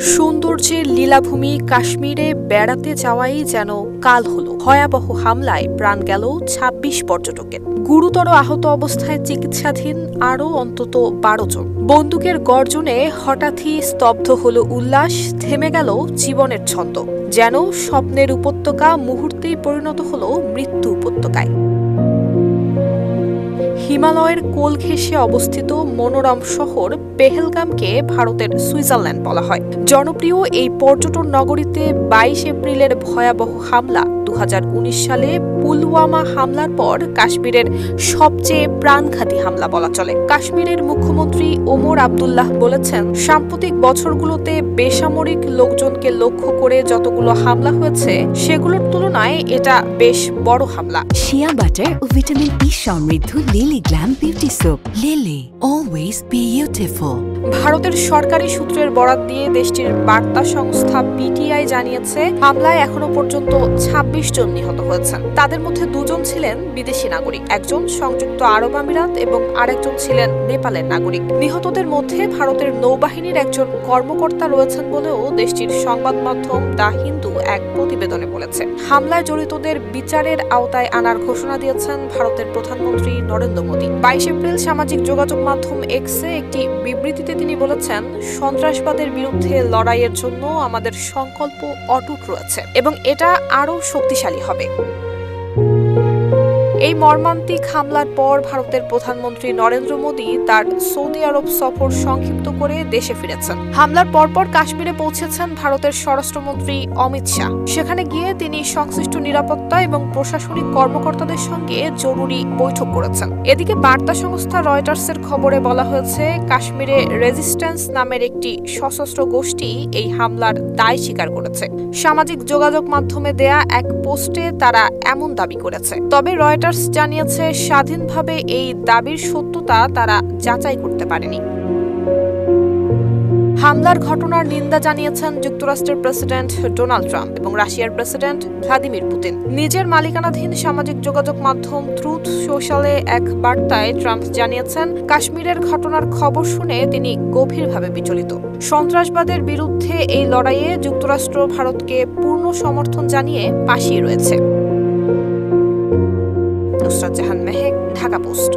সৌন্দর্যের লীলাভূমি কাশ্মীরে বেড়াতে যাওয়াই যেন কাল হলো। ভয়াবহ হামলায় প্রাণ গেল ২৬ পর্যটকের। গুরুতর আহত অবস্থায় চিকিৎসাধীন আরও অন্তত ১২ জন। বন্দুকের গর্জনে হঠাৎই স্তব্ধ হল উল্লাস, থেমে গেল জীবনের ছন্দ। যেন স্বপ্নের উপত্যকা মুহূর্তেই পরিণত হল মৃত্যু উপত্যকায়। হিমালয়ের কোল ঘেঁষে অবস্থিত মনোরম শহর পেহেলগামকে ভারতের সুইজারল্যান্ড বলা হয়। জনপ্রিয় এই পর্যটন নগরীতে ২২ এপ্রিলের ভয়াবহ হামলা ২০১৯ সালে পুলওয়ামা হামলার পর কাশ্মীরের সবচেয়ে প্রাণঘাতী হামলা বলা চলে। কাশ্মীরের মুখ্যমন্ত্রী ওমর আবদুল্লাহ বলেছেন, সাম্প্রতিক বছরগুলোতে বেসামরিক লোকজনকে লক্ষ্য করে যতগুলো হামলা হয়েছে সেগুলোর তুলনায় এটা বেশ বড় হামলা। শিয়া বাটার ও ভিটামিন ই সমৃদ্ধ lily glam beauty soap. Lily, always beautiful. ভারতের সরকারি সূত্রের বরাত দিয়ে দেশটির বার্তা সংস্থা পিটিআই জানিয়েছে, হামলায় এখনো পর্যন্ত ২৬ জন নিহত হয়েছেন। তাদের মধ্যে ২ জন ছিলেন বিদেশি নাগরিক, একজন সংযুক্ত আরব আমিরাত এবং আরেকজন ছিলেন নেপালের নাগরিক। নিহতদের মধ্যে ভারতের নৌবাহিনীর একজন কর্মকর্তা রয়েছেন বলেও দেশটির সংবাদ মাধ্যম দ্য হিন্দু এক প্রতিবেদনে বলেছে। হামলায় জড়িতদের বিচারের আওতায় আনার ঘোষণা দিয়েছেন ভারতের প্রধানমন্ত্রী নরেন্দ্র মোদী। ২২ এপ্রিল সামাজিক যোগাযোগ মাধ্যম এক্সে একটি বিবৃতিতে তিনি বলেছেন, সন্ত্রাসবাদের বিরুদ্ধে লড়াইয়ের জন্য আমাদের সংকল্প অটুট রয়েছে এবং এটা আরও শক্তিশালী হবে। এই মর্মান্তিক হামলার পর ভারতের প্রধানমন্ত্রী নরেন্দ্র মোদী তার সৌদি আরব সফর সংক্ষিপ্ত করে দেশে ফিরেছেন। হামলার পরপর কাশ্মীরে পৌঁছেছেন ভারতের স্বরাষ্ট্রমন্ত্রী অমিত শাহ। সেখানে গিয়ে তিনি সংশ্লিষ্ট নিরাপত্তা এবং প্রশাসনিক কর্মকর্তাদের সঙ্গে জরুরি বৈঠক করেছেন। এদিকে বার্তা সংস্থা রয়টার্সের খবরে বলা হয়েছে, কাশ্মীরে রেজিস্ট্যান্স নামের একটি সশস্ত্র গোষ্ঠী এই হামলার দায় স্বীকার করেছে। সামাজিক যোগাযোগ মাধ্যমে দেয়া এক পোস্টে তারা এমন দাবি করেছে। তবে রয়টার্স জানিয়েছে, স্বাধীনভাবে এই দাবির সত্যতা তারা যাচাই করতে পারেনি। হামলার ঘটনার নিন্দা জানিয়েছেন যুক্তরাষ্ট্রের প্রেসিডেন্ট ডোনাল্ড ট্রাম্প এবং রাশিয়ার প্রেসিডেন্ট ভ্লাদিমির পুতিন। নিজের মালিকানাধীন সামাজিক যোগাযোগ মাধ্যম ট্রুথ সোশ্যালে এক বার্তায় ট্রাম্প জানিয়েছেন, কাশ্মীরের ঘটনার খবর শুনে তিনি গভীরভাবে বিচলিত। সন্ত্রাসবাদের বিরুদ্ধে এই লড়াইয়ে যুক্তরাষ্ট্র ভারতকে পূর্ণ সমর্থন জানিয়ে পাশে রয়েছে। নুসরাত জাহান মেহেক, ঢাকা পোস্ট।